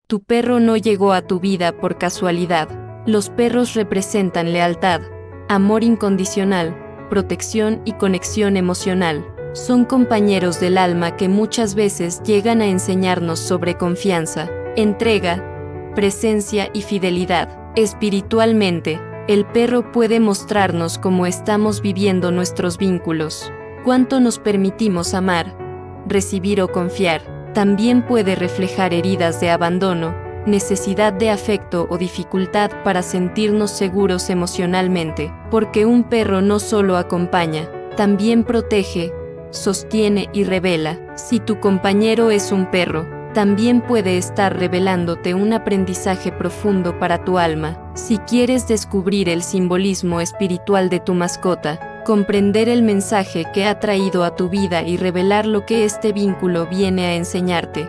Tu perro no llegó a tu vida por casualidad. Los perros representan lealtad, amor incondicional, protección y conexión emocional. Son compañeros del alma que muchas veces llegan a enseñarnos sobre confianza, entrega, presencia y fidelidad. Espiritualmente, el perro puede mostrarnos cómo estamos viviendo nuestros vínculos, cuánto nos permitimos amar, recibir o confiar. También puede reflejar heridas de abandono, necesidad de afecto o dificultad para sentirnos seguros emocionalmente, porque un perro no solo acompaña, también protege, sostiene y revela. Si tu compañero es un perro, también puede estar revelándote un aprendizaje profundo para tu alma. Si quieres descubrir el simbolismo espiritual de tu mascota, comprender el mensaje que ha traído a tu vida y revelar lo que este vínculo viene a enseñarte,